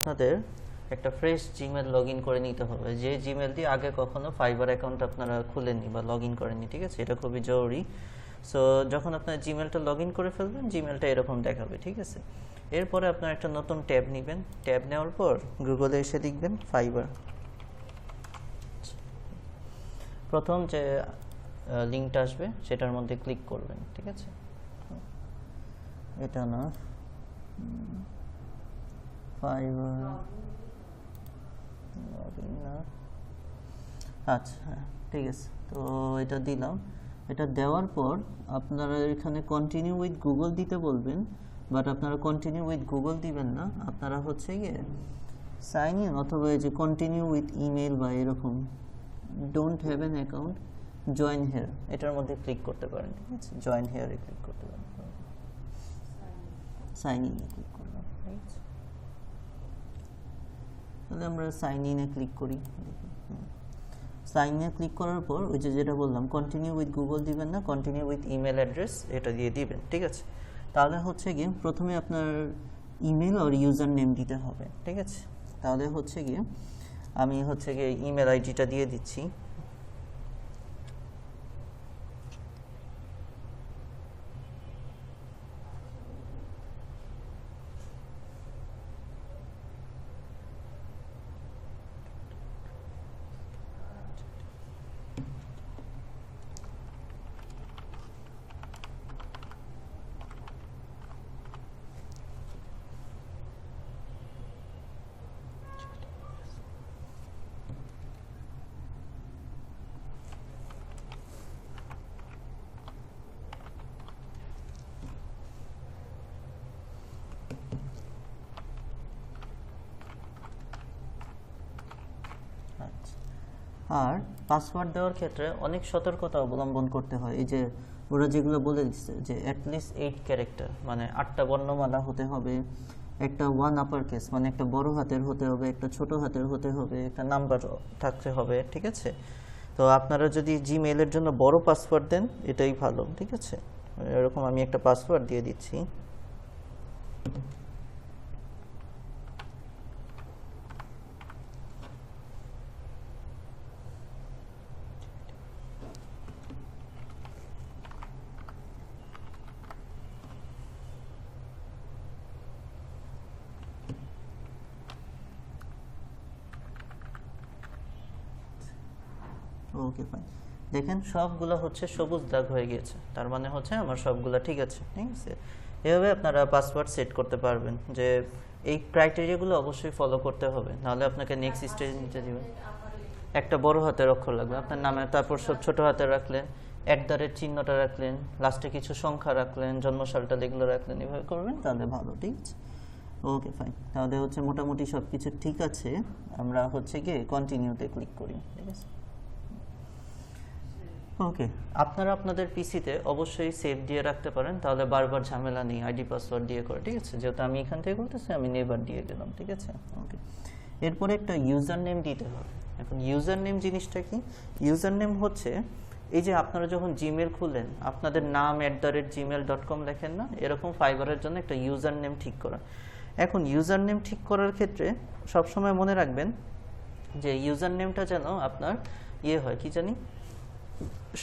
আপনাদের একটা fresh Gmail log in করে নিতে হবে, যে জিমেল দিয়ে আগে কখনো ফাইবার অ্যাকাউন্ট আপনারা খুলেননি বা লগ ইন করেননি, ঠিক আছে? এটা খুবই জরুরি। সো যখন আপনার জিমেলটা লগ ইন করে ফেলবেন, জিমেলটা এরকম দেখাবে, ঠিক আছে? এরপরে আপনার একটা নতুন ট্যাব নেবেন। ট্যাব নেওয়ার পর গুগলে এসে লিখবেন ফাইবার। প্রথম যে লিঙ্কটা আসবে সেটার মধ্যে ক্লিক করবেন, ঠিক আছে? এটা না, ফাইবার, আচ্ছা হ্যাঁ ঠিক আছে। তো এটা দিলাম। এটা দেওয়ার পর আপনারা এখানে কন্টিনিউ উইথ গুগল দিতে বলবেন, বাট আপনারা কন্টিনিউ উইথ গুগল দিবেন না, আপনারা হচ্ছে গিয়ে সাইন ইন অথবা এই যে কন্টিনিউ উইথ ইমেল বা এরকম don't have an account join here, এটার মধ্যে ক্লিক করতে পারেন, ঠিক আছে? জয়েন হেয়ারে ক্লিক করতে পারেন, সাইন ইনে ক্লিক করলাম, ঠিক আছে? তাহলে আমরা সাইন ইনে ক্লিক করি। সাইন ইনে ক্লিক করার পর ওই যে যেটা বললাম কন্টিনিউ উইথ গুগল দিবেন না, কন্টিনিউ উইথ ইমেল অ্যাড্রেস এটা দিয়ে দিবেন, ঠিক আছে? তাহলে হচ্ছে গিয়ে প্রথমে আপনার ইমেল আর ইউজার নেম দিতে হবে, ঠিক আছে? তাহলে হচ্ছে গিয়ে আমি হচ্ছে গিয়ে ইমেল আইডিটা দিয়ে দিচ্ছি। আর পাসওয়ার্ড দেওয়ার ক্ষেত্রে অনেক সতর্কতা অবলম্বন করতে হয়। এই যে ওরা যেগুলো বলে দিচ্ছে যে অ্যাটলিস্ট 8 ক্যারেক্টার, মানে 8টা বর্ণমালা হতে হবে, একটা ওয়ান আপার কেস মানে একটা বড় হাতের হতে হবে, একটা ছোট হাতের হতে হবে, একটা নাম্বার থাকতে হবে, ঠিক আছে? তো আপনারা যদি জিমেইলের জন্য বড় পাসওয়ার্ড দেন এটাই ভালো, ঠিক আছে? এরকম আমি একটা পাসওয়ার্ড দিয়ে দিচ্ছি। ওকে ফাইন, দেখেন সবগুলো হচ্ছে সবুজ দাগ হয়ে গিয়েছে, তার মানে হচ্ছে আমার সবগুলো ঠিক আছে, ঠিক আছে? এভাবে আপনারা পাসওয়ার্ড সেট করতে পারবেন। যে এই ক্রাইটেরিয়াগুলো অবশ্যই ফলো করতে হবে, নাহলে আপনাকে নেক্সট স্টেজ নিতে দিবেন। একটা বড় হাতের অক্ষর লাগবে আপনার নামে, তারপর সব ছোট হাতে রাখলেন, @ চিহ্নটা রাখলেন, লাস্টে কিছু সংখ্যা রাখলেন, জন্মসালটা যেগুলো রাখলেন, এভাবে করবেন তাহলে ভালো, ঠিক আছে? ওকে ফাইন, তাহলে হচ্ছে মোটামুটি সব কিছু ঠিক আছে। আমরা হচ্ছে গিয়ে কন্টিনিউতে ক্লিক করি, ঠিক আছে? ওকে, আপনারা আপনাদের পিসিতে অবশ্যই সেভ দিয়ে রাখতে পারেন, তাহলে বারবার ঝামেলা নেই আইডি পাসওয়ার্ড দিয়ে করে, ঠিক আছে? যেহেতু আমি এখান থেকে করতেছি আমি নেবার দিয়ে গেলাম, ঠিক আছে? ওকে, এরপরে একটা ইউজার নেম দিতে হবে। এখন ইউজার নেম জিনিসটা কি? ইউজার নেম হচ্ছে এই যে আপনারা যখন জিমেল খুলেন আপনাদের নাম @gmail.com লেখেন না, এরকম ফাইবারের জন্য একটা ইউজার নেম ঠিক করা। এখন ইউজার নেম ঠিক করার ক্ষেত্রে সবসময় মনে রাখবেন যে ইউজার নেমটা যেন আপনার হয় কি জানি,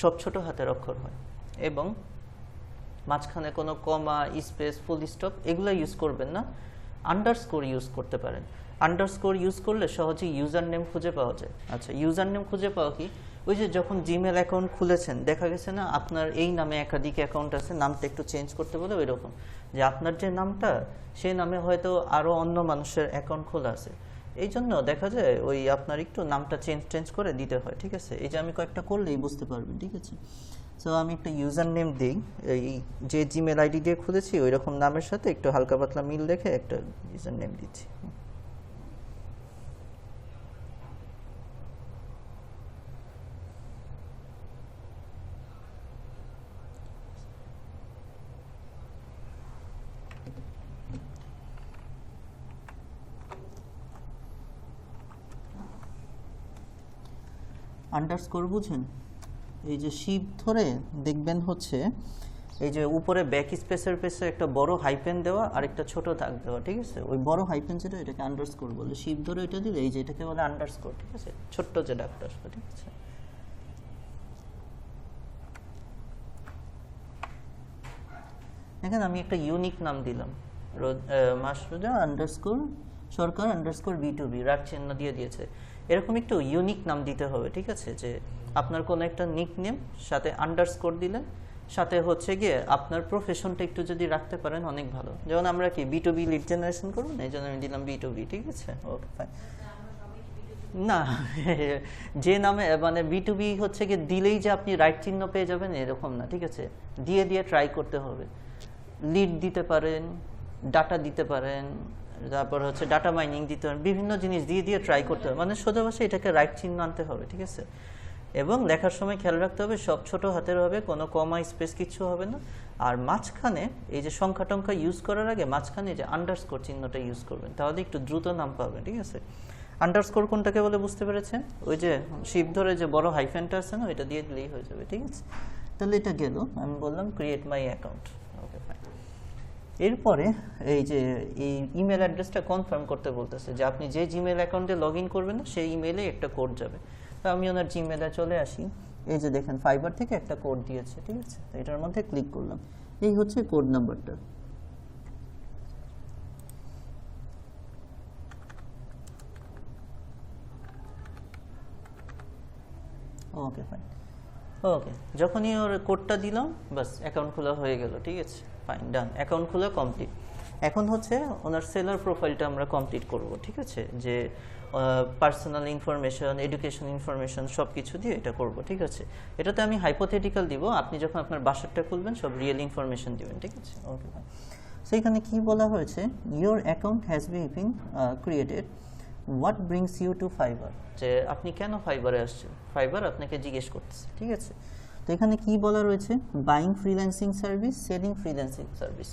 সব ছোট হাতের অক্ষর হয়, এবং মাঝখানে কোনো কমা, স্পেস, ফুল স্টপ এগুলো ইউজ করবেন না, আন্ডারস্কোর ইউজ করতে পারেন। আন্ডারস্কোর ইউজ করলে সহজেই ইউজার নেম খুঁজে পাওয়া যায়। আচ্ছা, ইউজার নেম খুঁজে পাওয়া কি? ওই যে যখন জিমেল অ্যাকাউন্ট খুলেছেন দেখা গেছে না আপনার এই নামে একাধিক অ্যাকাউন্ট আছে, নামটা একটু চেঞ্জ করতে বলে ওই রকম, যে আপনার যে নামটা সেই নামে হয়তো আরও অন্য মানুষের অ্যাকাউন্ট খোলা আছে, এই জন্য দেখা যায় ওই আপনার একটু নামটা চেঞ্জ করে দিতে হয়, ঠিক আছে? এই যে আমি কয়েকটা করলেই বুঝতে পারবেন, ঠিক আছে? সো আমি একটা ইউজার নেম দিই, এই যে জিমেল আইডি দিয়ে খুলেছি ওই রকম নামের সাথে একটু হালকা পাতলা মিল দেখে একটা ইউজার নেম দিচ্ছি। আন্ডারস্কোর বুঝেন? এই যে শিপ ধরে দেখবেন হচ্ছে এই যে উপরে ব্যাক স্পেসের পেছে একটা বড় হাইপেন দেওয়া আর একটা ছোট দাগ দেওয়া, ঠিক আছে? ওই বড় হাইপেন যেটা এটাকে আন্ডারস্কোর বলে, শিপ ধরে এটা দিলে এই যে এটাকে বলে আন্ডারস্কোর, ঠিক আছে? ছোট্ট যে দাগটা আসবে, ঠিক আছে? এখানে আমি একটা ইউনিক নাম দিলাম, মাসরুজা আন্ডারস্কোর সরকার আন্ডারস্কোর B2B, রাগ চিহ্ন দিয়ে দিয়েছে। এরকম একটু ইউনিক নাম দিতে হবে, ঠিক আছে? যে আপনার কোনো একটা নিক নেম সাথে আন্ডারস্কোর দিলেন, সাথে হচ্ছে গিয়ে আপনার প্রফেশনটা একটু যদি রাখতে পারেন অনেক ভালো। যেমন আমরা কি B2B লিড জেনারেশন করবো না, এই জন্য আমি দিলাম B2B, ঠিক আছে? Okay fine. না যে নামে মানে B2B হচ্ছে গিয়ে দিলেই যে আপনি রাইট চিহ্ন পেয়ে যাবেন এরকম না, ঠিক আছে? দিয়ে দিয়ে ট্রাই করতে হবে। লিড দিতে পারেন, ডাটা দিতে পারেন, তারপর হচ্ছে ডাটা মাইনিং দিতে পারেন, বিভিন্ন জিনিস দিয়ে দিয়ে ট্রাই করতে হবে, মানে সোজা ভাষায় এটাকে রাইট চিহ্ন আনতে হবে, ঠিক আছে? এবং লেখার সময় খেয়াল রাখতে হবে সব ছোট হাতের হবে, কোনো কমা স্পেস কিচ্ছু হবে না। আর মাঝখানে এই যে সংখ্যা টংখ্যা ইউজ করার আগে মাঝখানে যে আন্ডারস্কোর চিহ্নটা ইউজ করবেন, তাহলে একটু দ্রুত নাম পাবেন, ঠিক আছে? আন্ডারস্কোর কোনটাকে বলে বুঝতে পেরেছেন? ওই যে শিপ ধরে যে বড় হাইফেনটা আছে না, ওইটা দিয়ে দিলেই হয়ে যাবে, ঠিক আছে? তাহলে এটা গেল, আমি বললাম create my account. Okay fine. এরপরে এই যে এই ইমেল অ্যাড্রেসটা কনফার্ম করতে বলতেছে যে আপনি যে জিমেল অ্যাকাউন্টে লগ ইন করবেন না সেই ইমেলে একটা কোড যাবে। তো আমি ওনার জিমেলে চলে আসি, এই যে দেখেন ফাইবার থেকে একটা কোড দিয়েছে, ঠিক আছে? তো এটার মধ্যে ক্লিক করলাম, এই হচ্ছে কোড নাম্বারটা। Okay fine. ওকে, যখনই ওর কোডটা দিলাম বাস অ্যাকাউন্ট খোলা হয়ে গেল, ঠিক আছে? ফাইন, ডান, অ্যাকাউন্ট খোলা কমপ্লিট। এখন হচ্ছে ওনার সেলার প্রোফাইলটা আমরা কমপ্লিট করব, ঠিক আছে? যে পার্সোনাল ইনফরমেশন, এডুকেশন ইনফরমেশন সব কিছু দিয়ে এটা করব, ঠিক আছে? এটাতে আমি হাইপোথেটিক্যাল দিব, আপনি যখন আপনার বাসারটা খুলবেন সব রিয়েল ইনফরমেশন দিবেন, ঠিক আছে? Okay fine. সো এখানে কী বলা হয়েছে, your account has been created, what brings you to Fiverr, যে আপনি কেন ফাইবারে আসছেন, ফাইবার আপনাকে জিজ্ঞেস করতেছে, ঠিক আছে? তো এখানে কি বলা রয়েছে, buying freelancing service, selling freelancing service.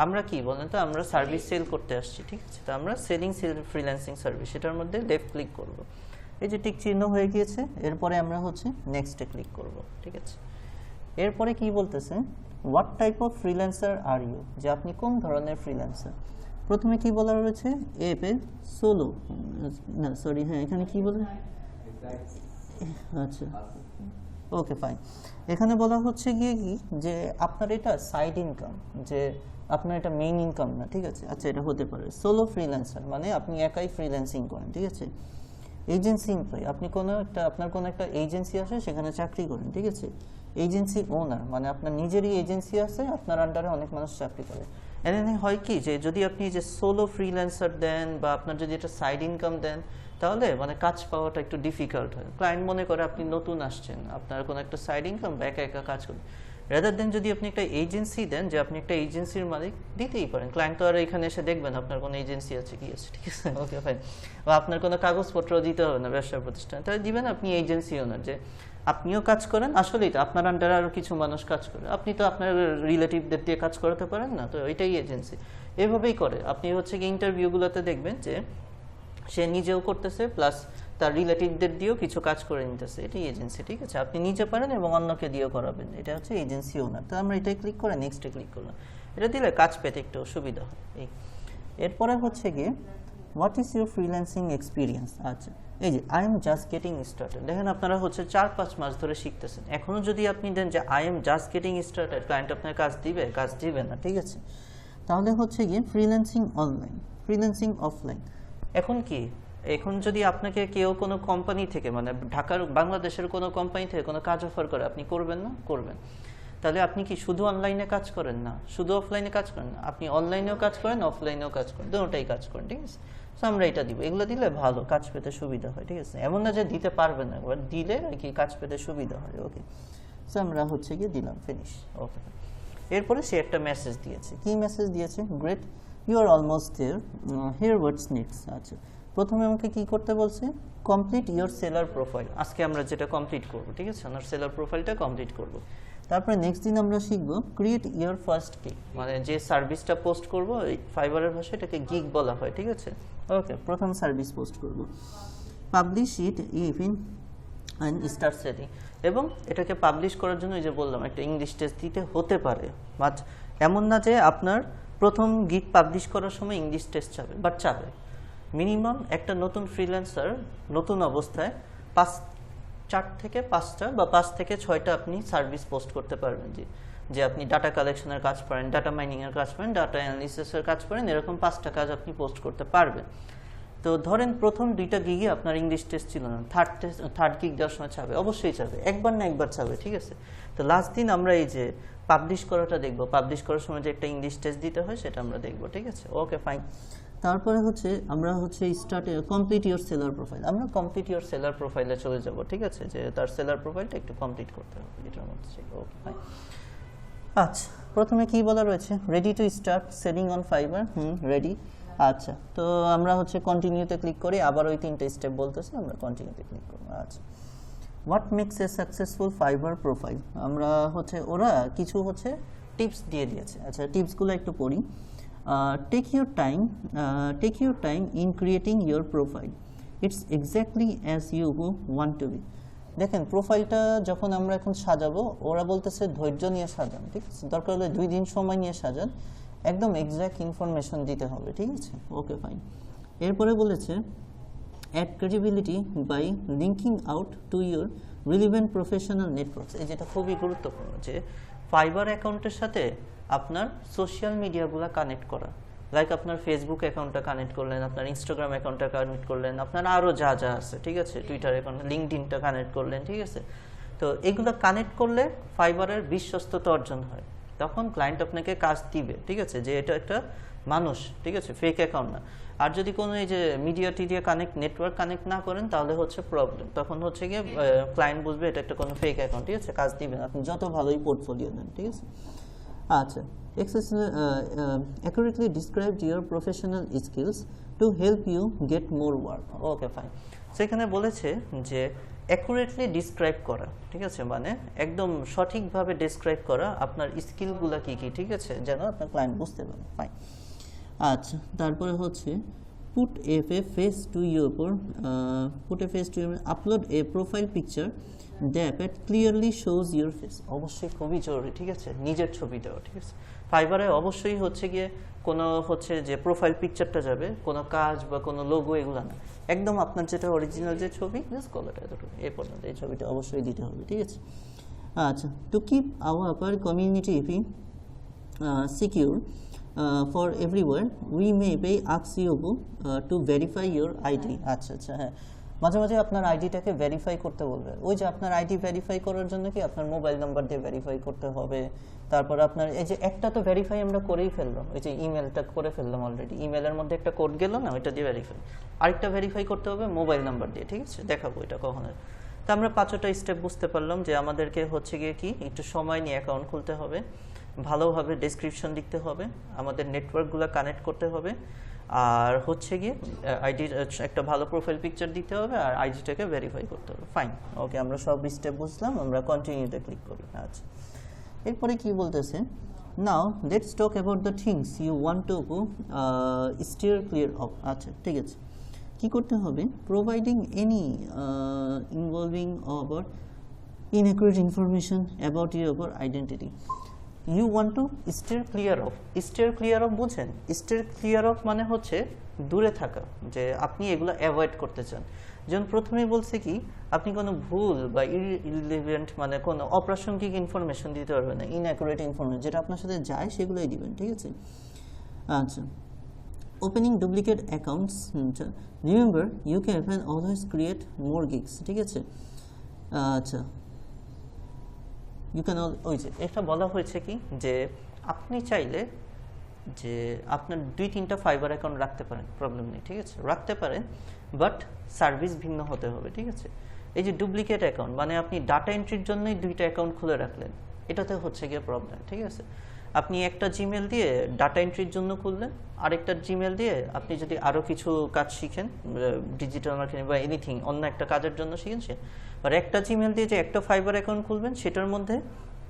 আমরা কি বলেন তো, আমরা সার্ভিস সেল করতে আসছি, ঠিক আছে? তো আমরা সেলিং ফ্রিল্যান্সিং সার্ভিস, এটার মধ্যে লেফট ক্লিক করব, এই যে টিক চিহ্ন হয়ে গিয়েছে। এরপরে আমরা হচ্ছে নেক্সটে ক্লিক করব, ঠিক আছে? এরপরে কি বলতেছে, what type of freelancer are you, যে আপনি কোন ধরনের ফ্রিল্যান্সার। প্রথমে কি বলা রয়েছে, এপে সোলো, না সরি, হ্যাঁ এখানে কি বলে, আচ্ছা ওকে ফাইন। এখানে বলা হচ্ছে গিয়ে কি, যে আপনার এটা সাইড ইনকাম, যে আপনার এটা মেইন ইনকাম না, ঠিক আছে? আচ্ছা, এটা হতে পারে সোলো ফ্রিল্যান্সার, মানে আপনি একাই ফ্রিল্যান্সিং করেন, ঠিক আছে? এজেন্সি এমপ্লয়ি, আপনি আপনার কোনো একটা এজেন্সি আছে সেখানে চাকরি করেন, ঠিক আছে? এজেন্সি ওনার, মানে আপনার নিজেরই এজেন্সি আছে, আপনার আন্ডারে অনেক মানুষ চাকরি করে। এখানে হয় কি, যে যদি আপনি যে সোলো ফ্রিল্যান্সার দেন বা আপনার যদি এটা সাইড ইনকাম দেন, তাহলে মানে কাজ পাওয়াটা একটু ডিফিকাল্ট হয়। ক্লায়েন্ট মনে করে আপনি নতুন আসছেন, আপনার কোনো একটা সাইড ইনকাম বা একা একা কাজ করেন। রাদার দেন যদি আপনি একটা এজেন্সি দেন, যে আপনি একটা এজেন্সির মালিক, দিতেই পারেন। ক্লায়েন্ট তো আর এখানে এসে দেখবেন আপনার কোনো এজেন্সি আছে কি আছে, ঠিক আছে? Okay fine. বা আপনার কোনো কাগজপত্র দিতে হবে না ব্যবসা প্রতিষ্ঠান, তাই দিবেন আপনি এজেন্সি ওনার, যে আপনিও কাজ করেন, আসলেই তো আপনার আন্ডারে আরও কিছু মানুষ কাজ করে, আপনি তো আপনার রিলেটিভদের দিয়ে কাজ করাতে পারেন না, তো ওইটাই এজেন্সি। এভাবেই করে। আপনি হচ্ছে কি ইন্টারভিউগুলোতে দেখবেন যে সে নিজেও করতেছে প্লাস তার রিলেটিভদের দিয়েও কিছু কাজ করে নিতেছে, এটাই এজেন্সি, ঠিক আছে? আপনি নিজে পারেন এবং অন্যকে দিয়েও করাবেন, এটা হচ্ছে এজেন্সি ওনার। তো আমরা এটাই ক্লিক করে নেক্সটে ক্লিক করলাম, এটা দিলে কাজ পেতে একটু সুবিধা হয়। এরপরে হচ্ছে গিয়ে what is your freelancing experience. আচ্ছা, এই যে I am just getting started, দেখেন আপনারা হচ্ছে 4-5 মাস ধরে শিখতেছেন, এখনও যদি আপনি দেন যে I am just getting started, client আপনার কাজ দিবে না, ঠিক আছে? তাহলে হচ্ছে গিয়ে ফ্রিল্যান্সিং অনলাইন, ফ্রিল্যান্সিং অফলাইন। এখন যদি আপনাকে কেউ কোনো কোম্পানি থেকে, মানে ঢাকার বাংলাদেশের কোনো কোম্পানি থেকে কোনো কাজ অফার করে, আপনি করবেন না? করবেন। তাহলে আপনি কি শুধু অনলাইনে কাজ করেন না, শুধু অফলাইনে কাজ করেন না, আপনি অনলাইনেও কাজ করেন, অফলাইনেও কাজ করেন, দুটোটাই কাজ করেন, ঠিক আছে? সো আমরা এটা দিব, এগুলো দিলে ভালো কাজ পেতে সুবিধা হয়, ঠিক আছে? এমন না যে দিতে পারবেন না, এবার দিলে আর কি কাজ পেতে সুবিধা হয়। ওকে, সো আমরা হচ্ছে গিয়ে দিলাম ফিনিশ। ওকে, এরপরে সে একটা মেসেজ দিয়েছে, কি মেসেজ দিয়েছে, great you are almost there, here what's next. আচ্ছা, প্রথমে আমাকে কি করতে বলছে, কমপ্লিট ইয়োর সেলার প্রোফাইল। আজকে আমরা যেটা কমপ্লিট করব, ঠিক আছে? আমার সেলার প্রোফাইলটা কমপ্লিট করব। তারপরে নেক্সট দিন আমরা শিখব ক্রিয়েট ইয়োর ফার্স্ট গিগ, মানে যে সার্ভিসটা পোস্ট করব, এই ফাইবারের ভাষায় এটাকে গিগ বলা হয়, ঠিক আছে? ওকে, প্রথম সার্ভিস পোস্ট করব, publish it in and start setting, এবং এটাকে পাবলিশ করার জন্য এই যে বললাম একটা ইংলিশ টেস্ট দিতে হতে পারে, বাট এমন না যে আপনার প্রথম গিগ পাবলিশ করার সময় ইংলিশ টেস্ট চাবে, বাট চাবে মিনিমাম একটা নতুন ফ্রিল্যান্সার নতুন অবস্থায় 4 থেকে 5টা বা 5 থেকে 6টা আপনি সার্ভিস পোস্ট করতে পারবেন, যে আপনি ডাটা কালেকশনের কাজ পারেন, ডাটা মাইনিংয়ের কাজ পারেন, ডাটা অ্যানালিসিসের কাজ পারেন, এরকম 5টা কাজ আপনি পোস্ট করতে পারবেন। তো ধরেন প্রথম 2টা গিগে আপনার ইংলিশ টেস্ট ছিল না, থার্ড গিগ দেওয়ার সময় চাবে, অবশ্যই চাবে, একবার না একবার চাবে, ঠিক আছে। তো লাস্ট দিন আমরা এই যে পাবলিশ করাটা দেখব, পাবলিশ করার সময় যে একটা ইংলিশ টেস্ট দিতে হয় সেটা আমরা দেখব, ঠিক আছে। Okay fine. তারপরে হচ্ছে আমরা হচ্ছে start complete your seller profile, আমরা কমপ্লিট ইওর সেলার প্রোফাইলে চলে যাব, ঠিক আছে, যে তার সেলার প্রোফাইলটা একটু কমপ্লিট করতে হবে এটার মধ্যে। Okay fine. আচ্ছা, প্রথমে কি বলা রয়েছে, ready to start selling on fibre, ready. আচ্ছা, তো আমরা হচ্ছে কন্টিনিউতে ক্লিক করি, আবার ওই 3টে স্টেপ বলতেছে, আমরা কন্টিনিউতে ক্লিক করব। আচ্ছা, what makes a successful Fiverr profile, আমরা হচ্ছে ওরা কিছু হচ্ছে টিপস দিয়ে দিয়েছে। আচ্ছা, টিপসগুলো একটু পড়ি। Take your time in creating your profile, it's exactly as you want to be. দেখেন প্রোফাইলটা যখন আমরা এখন সাজাবো, ওরা বলতেছে ধৈর্য নিয়ে সাজান, ঠিক আছে, দরকার হলে 2 দিন সময় নিয়ে সাজান, একদম এক্স্যাক্ট ইনফরমেশন দিতে হবে, ঠিক আছে। Okay fine. এরপরে বলেছে add credibility by linking out to your relevant professional networks, এই যেটা খুবই গুরুত্বপূর্ণ, যে ফাইবার অ্যাকাউন্টের সাথে আপনার সোশ্যাল মিডিয়াগুলো কানেক্ট করা, লাইক আপনার ফেসবুক অ্যাকাউন্টটা কানেক্ট করলেন, আপনার ইনস্টাগ্রাম অ্যাকাউন্টটা কানেক্ট করলেন, আপনার আরও যা যা আছে, ঠিক আছে, টুইটার অ্যাকাউন্ট, লিঙ্কডইনটা কানেক্ট করলেন, ঠিক আছে। তো এগুলো কানেক্ট করলে ফাইবারের বিশ্বস্ততা অর্জন হয়, তখন ক্লায়েন্ট আপনাকে কাজ দিবে, ঠিক আছে, যে এটা একটা মানুষ, ঠিক আছে, ফেক অ্যাকাউন্ট না। আর যদি কোনো এই যে মিডিয়া টিডিয়া নেটওয়ার্ক কানেক্ট না করেন, তাহলে হচ্ছে প্রবলেম, তখন হচ্ছে গিয়ে ক্লায়েন্ট বুঝবে এটা একটা কোনো ফেক অ্যাকাউন্ট, ঠিক আছে, কাজ দিবেন আপনি যত ভালোই পোর্টফোলিও দেন, ঠিক আছে। আচ্ছা, accurately describe your professional skills to help you get more work. Okay fine. সেখানে বলেছে যে অ্যাকুরেটলি ডিসক্রাইব করা, ঠিক আছে, মানে একদম সঠিকভাবে ডিসক্রাইব করা আপনার স্কিলগুলো কী কী, ঠিক আছে, যেন আপনার ক্লায়েন্ট বুঝতে পারে। ফাইন। আচ্ছা, তারপরে হচ্ছে put a face to your upload A profile picture that clearly shows your face, অবশ্যই খুবই জরুরি, ঠিক আছে, নিজের ছবি দেওয়া, ঠিক আছে। ফাইবারে অবশ্যই হচ্ছে গিয়ে কোনো হচ্ছে যে প্রোফাইল পিকচারটা যাবে, কোনো কাজ বা কোনো লোগো এগুলো না, একদম আপনার যেটা অরিজিনাল যে ছবি, জাস্ট কলারটা এতটুকু, এই পর্যন্ত এই ছবিটা অবশ্যই দিতে হবে, ঠিক আছে। আচ্ছা, to keep our community secure for everywhere we may be ask you to verify your ID. আচ্ছা আচ্ছা, হ্যাঁ, মাঝে মাঝে আপনার আইডিটাকে ভেরিফাই করতে বলবে, ওই যে আপনার আইডি ভেরিফাই করার জন্য কি আপনার মোবাইল নাম্বার দিয়ে ভেরিফাই করতে হবে, তারপর আপনার এই যে একটা তো ভেরিফাই আমরা করেই ফেললাম, ওই যে ইমেলটা করে ফেললাম অলরেডি, ইমেলের মধ্যে একটা কোড গেল না, ওইটা দিয়ে ভেরিফাই, আরেকটা ভেরিফাই করতে হবে মোবাইল নাম্বার দিয়ে, ঠিক আছে, দেখাবো এটা কখন। তো আমরা 5টা স্টেপ বুঝতে পারলাম যে আমাদেরকে হচ্ছে গিয়ে কি একটু সময় নিয়ে অ্যাকাউন্ট খুলতে হবে, ভালোভাবে ডেসক্রিপশন লিখতে হবে, আমাদের নেটওয়ার্কগুলো কানেক্ট করতে হবে, আর হচ্ছে গিয়ে আইডি একটা ভালো প্রোফাইল পিকচার দিতে হবে, আর আইডিটাকে ভেরিফাই করতে হবে। ফাইন। ওকে, আমরা সব স্টেপ বুঝলাম, আমরা কন্টিনিউতে ক্লিক করি। আচ্ছা, এরপরে কি বলতেছে, now let's talk about the things you want to steer clear of. আচ্ছা, ঠিক আছে, কি করতে হবে, providing any involving or inaccurate information about your identity. You want to steer clear of. Steer clear of বুঝেন? Steer clear of মানে হচ্ছে দূরে থাকা, যে আপনি এগুলো অ্যাভয়েড করতে চান। যেমন প্রথমেই বলছে কি, আপনি কোনো ভুল বা ইররিলেভেন্ট মানে কোনো অপ্রাসঙ্গিক ইনফরমেশন দিতে পারবেন না, ইনঅ্যাকুরেট ইনফরমেশন, যেটা আপনার সাথে যায় সেগুলোই দিবেন, ঠিক আছে। আচ্ছা, opening duplicate accounts, remember you can always create more gigs, ঠিক আছে। আচ্ছা, ইউ ক্যান ওই যে এটা বলা হয়েছে কি, যে আপনি চাইলে যে আপনার 2-3টা ফাইবার অ্যাকাউন্ট রাখতে পারেন, প্রবলেম নেই, ঠিক আছে, রাখতে পারেন, বাট সার্ভিস ভিন্ন হতে হবে, ঠিক আছে। এই যে ডুপ্লিকেট অ্যাকাউন্ট মানে আপনি ডাটা এন্ট্রির জন্যই 2টা অ্যাকাউন্ট খুলে রাখলেন, এটাতে হচ্ছে গিয়ে প্রবলেম, ঠিক আছে। আপনি একটা জিমেল দিয়ে ডাটা এন্ট্রির জন্য খুললেন, আরেকটা জিমেল দিয়ে আপনি যদি আরও কিছু কাজ শিখেন, ডিজিটাল মার্কেটিং বা এনিথিং অন্য একটা কাজের জন্য শিখেন সে, আর একটা জিমেল দিয়ে যে একটা ফাইবার অ্যাকাউন্ট খুলবেন সেটার মধ্যে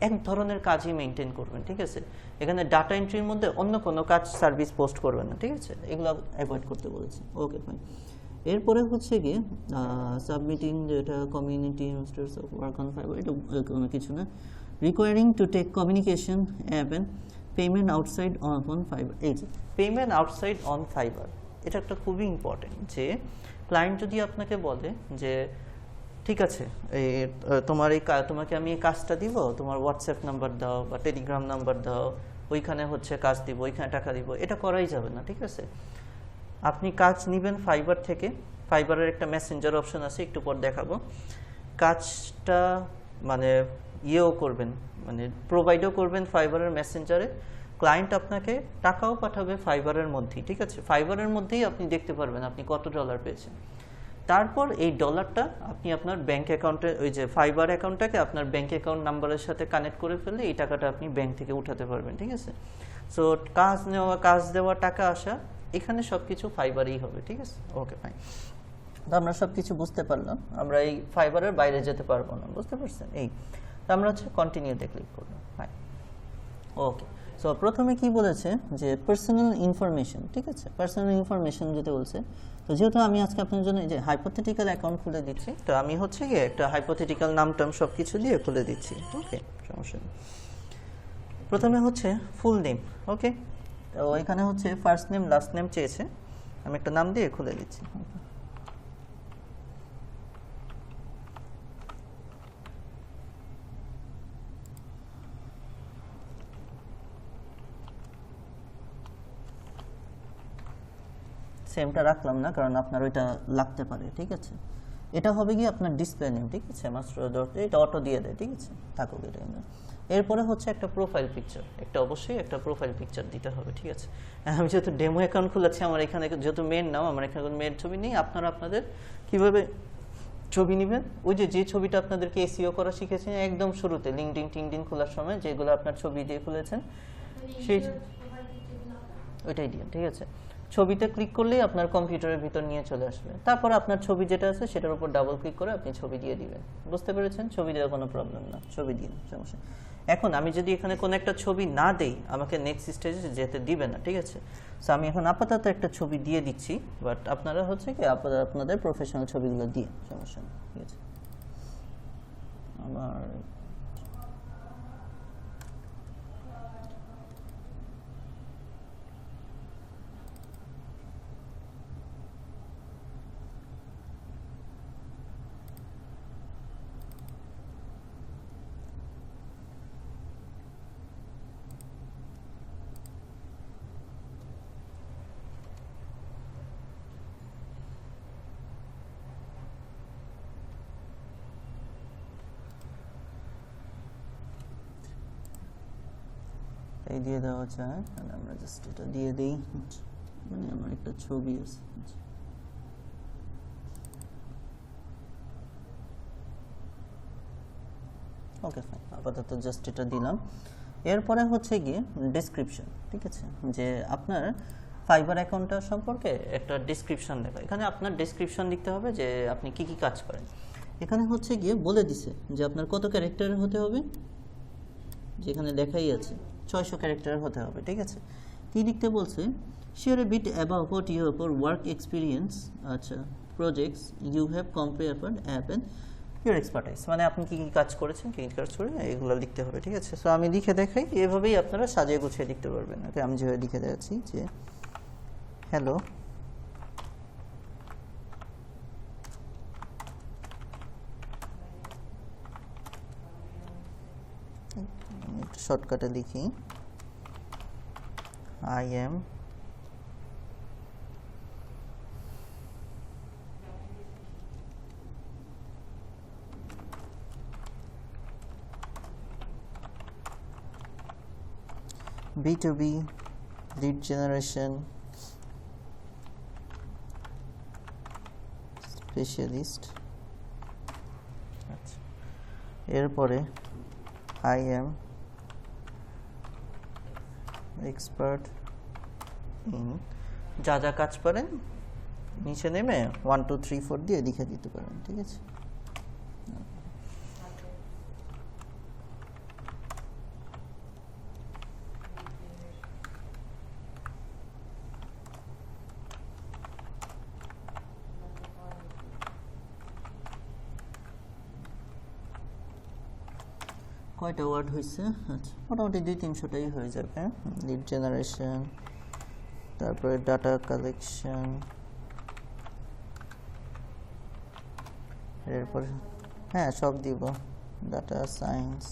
এক ধরনের কাজই মেনটেন করবেন, ঠিক আছে। এখানে ডাটা এন্ট্রির মধ্যে অন্য কোনো কাজ সার্ভিস পোস্ট করবেন না, ঠিক আছে, এগুলো অ্যাভয়েড করতে বলেছে। Okay fine. এরপরে হচ্ছে গিয়ে সাবমিটিং, যেটা community investors of work on Fiverr, এটা কোনো কিছু না। Requiring to take communication app and payment outside on Fiverr. এই যে পেমেন্ট আউটসাইড অন ফাইবার, এটা একটা খুবই ইম্পর্টেন্ট। যে ক্লায়েন্ট যদি আপনাকে বলে যে ঠিক আছে তোমাকে আমি এই কাজটা দিব, তোমার হোয়াটসঅ্যাপ নাম্বার দাও বা টেলিগ্রাম নাম্বার দাও, ওইখানে হচ্ছে কাজ দিব, ওইখানে টাকা দিব, এটা করাই যাবে না। ঠিক আছে, আপনি কাজ নেবেন ফাইবার থেকে। ফাইবারের একটা মেসেঞ্জার অপশন আছে, একটু পর দেখাবো। কাজটা মানে ইয়েও করবেন, মানে প্রোভাইডও করবেন ফাইবারের মেসেঞ্জারে। ক্লায়েন্ট আপনাকে টাকাও পাঠাবে ফাইবারের মধ্যেই। ঠিক আছে, ফাইবারের মধ্যেই আপনি দেখতে পারবেন আপনি কত ডলার পেয়েছেন। তারপর এই ডলারটা আপনি আপনার ব্যাংক অ্যাকাউন্টে, ওই যে ফাইবার অ্যাকাউন্টটাকে আপনার ব্যাংক অ্যাকাউন্ট নাম্বারের সাথে কানেক্ট করে ফেললে এই টাকাটা আপনি ব্যাংক থেকে উঠাতে পারবেন। ঠিক আছে, সো কাজ নেওয়া, কাজ দেওয়া, টাকা আসা, এখানে সব কিছু ফাইবারেই হবে। ঠিক আছে, ওকে ফাইন। তো আমরা সব কিছু বুঝতে পারলাম, আমরা এই ফাইবারের বাইরে যেতে পারবো না, বুঝতে পারছেন? এই তো আমরা হচ্ছে কন্টিনিউতে ক্লিক করবো। ফাইন, ওকে। সো প্রথমে কি বলেছে যে পার্সোনাল ইনফরমেশন। ঠিক আছে, পার্সোনাল ইনফরমেশন যেটা বলছে, তো যেহেতু আমি আজকে আপনার জন্য এই যে হাইপোথেটিক্যাল অ্যাকাউন্ট খুলে দিচ্ছি, তো আমি হচ্ছে গিয়ে একটা হাইপোথেটিক্যাল নাম টাম সব কিছু দিয়ে খুলে দিচ্ছি। ওকে, সমস্যা নেই। প্রথমে হচ্ছে ফুল নেম। ওকে, তো এখানে হচ্ছে ফার্স্ট নেম লাস্ট নেম চেয়েছে, আমি একটা নাম দিয়ে খুলে দিচ্ছি। সেমটা রাখলাম না, কারণ আপনার ওইটা লাগতে পারে। ঠিক আছে, এটা হবে গিয়ে আপনার ডিসপ্লে নেম। ঠিক আছে, মাস্টার এটা অটো দিয়ে দেয়। ঠিক আছে, থাকুক এটা। এরপরে হচ্ছে একটা প্রোফাইল পিকচার, অবশ্যই একটা প্রোফাইল পিকচার দিতে হবে। ঠিক আছে, আমি যেহেতু ডেমো অ্যাকাউন্ট খুলেছি, আমার এখানে যেহেতু মেন নাম, আমার এখানে কোনো মেয়ের ছবি নেই। আপনারা আপনাদের কীভাবে ছবি নেবেন, ওই যে ছবিটা আপনাদেরকে এসইও করা শিখেছেন একদম শুরুতে লিঙ্কডইন টিঙ্কডিন খোলার সময়, যেগুলো আপনার ছবি দিয়ে খুলেছেন, সেই ওইটাই দিয়ে। ঠিক আছে, ছবিতে ক্লিক করলেই আপনার কম্পিউটারের ভিতর নিয়ে চলে আসবে। তারপর আপনার ছবি যেটা আছে সেটার উপর ডাবল ক্লিক করে আপনি ছবি দিয়ে দিবেন। বুঝতে পেরেছেন? ছবি দেওয়া কোনো প্রবলেম না, ছবি দিন, সমস্যা। এখন আমি যদি এখানে কোনো একটা ছবি না দেই, আমাকে নেক্সট স্টেজে যেতে দিবে না। ঠিক আছে, সো আমি এখন আপাতত একটা ছবি দিয়ে দিচ্ছি, বাট আপনারা হচ্ছে কি আপনাদের প্রফেশনাল ছবিগুলো দিয়ে, সমস্যা নেই। ঠিক আছে, আমার এই দিয়ে দেওয়া যায়, তাহলে আমরা জাস্ট এটা দিয়ে দিই, মানে আমার একটা ছবি আছে। ওকে ফাইন, আপাতত জাস্ট এটা দিলাম। এরপরে হচ্ছে গিয়ে ডেসক্রিপশন। ঠিক আছে, যে আপনার ফাইবার অ্যাকাউন্টটা সম্পর্কে একটা ডেসক্রিপশন লেখা। এখানে আপনার ডেসক্রিপশন লিখতে হবে যে আপনি কি কি কাজ করেন। এখানে হচ্ছে গিয়ে বলে দিছে যে আপনার কত ক্যারেক্টারের হতে হবে, যেখানে লেখাই আছে 600 ক্যারেক্টার হতে হবে। ঠিক আছে, কি লিখতে বলছে? Share a bit about your work experience, আচ্ছা, projects you have completed app and your expertise, মানে আপনি কী কী কাজ করেছেন, কী কী কাজ করেন, এগুলো লিখতে হবে। ঠিক আছে, সো আমি লিখে দেখাই, এভাবেই আপনারা সাজিয়ে গুছিয়ে লিখতে পারবেন। ওকে, আমি যেভাবে লিখে দেখাচ্ছি যে হ্যালো, একটু শর্টকাটে লিখি, I am B2B lead generation specialist। আচ্ছা, এরপরে I am expert in, যা যা কাজ পারেন নিচে নেমে 1 2 3 4 দিয়ে লিখে দিতে পারেন। ঠিক আছে, কয়টা ওয়ার্ড হয়েছে? আচ্ছা, মোটামুটি 200-300টাই হয়ে যাবে। লিড জেনারেশন, তারপরে ডাটা কালেকশন, এরপর হ্যাঁ সব দিব, data science,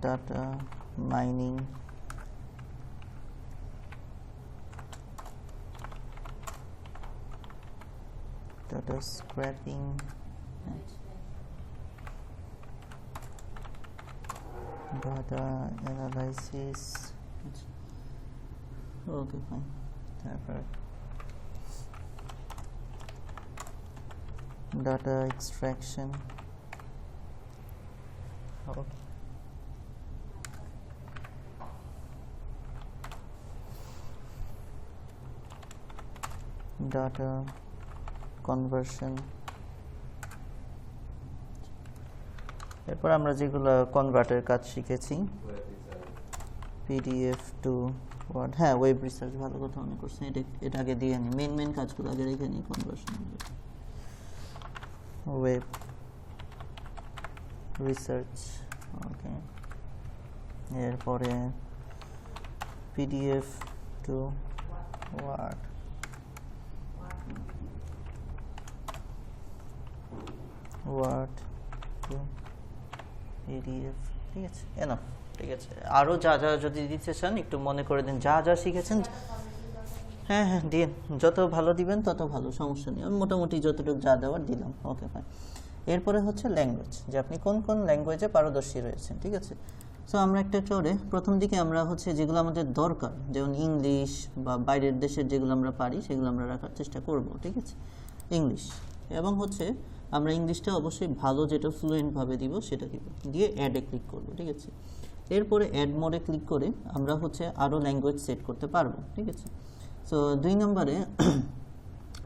data mining, data scraping, data analysis. Okay, fine. তারপর data extraction. Okay. Data conversion. এরপর আমরা যেগুলো কনভার্টের কাজ শিখেছি, পিডিএফ টু ওয়ার্ড, হ্যাঁ ওয়েব রিসার্চ, ভালো কথা মনে করছেন, এটা আগে দিয়ে নিই, মেন কাজগুলো আগে রেখে নিই। Conversion, web research, okay. এরপরে PDF to Word, Word to PDF, ঠিক আছে, এনাফ, ঠিক আছে। আরও যা যা যদি দিতে চান একটু মনে করে দিন, যা যা শিখেছেন। হ্যাঁ হ্যাঁ দিন, যত ভালো দিবেন তত ভালো, সমস্যা নেই। আমি মোটামুটি যতটুকু যা দেওয়ার দিলাম, ওকে ফাইন। এরপরে হচ্ছে ল্যাঙ্গুয়েজ, যে আপনি কোন কোন ল্যাঙ্গুয়েজে পারদর্শী রয়েছেন, ঠিক আছে। সো আমরা একটা করে প্রথম দিকে আমরা হচ্ছে যেগুলো আমাদের দরকার, যেমন ইংলিশ বা বাইরের দেশের যেগুলো আমরা পারি সেগুলো আমরা রাখার চেষ্টা করব, ঠিক আছে, ইংলিশ। এবং হচ্ছে আমরা ইংলিশটা অবশ্যই ভালো, যেটা ফ্লুয়েন্টভাবে দিব সেটা দিব, দিয়ে অ্যাডে ক্লিক করব, ঠিক আছে। এরপরে অ্যাড মোডে ক্লিক করে আমরা হচ্ছে আরও ল্যাঙ্গুয়েজ সেট করতে পারবো, ঠিক আছে। সো 2 নম্বরে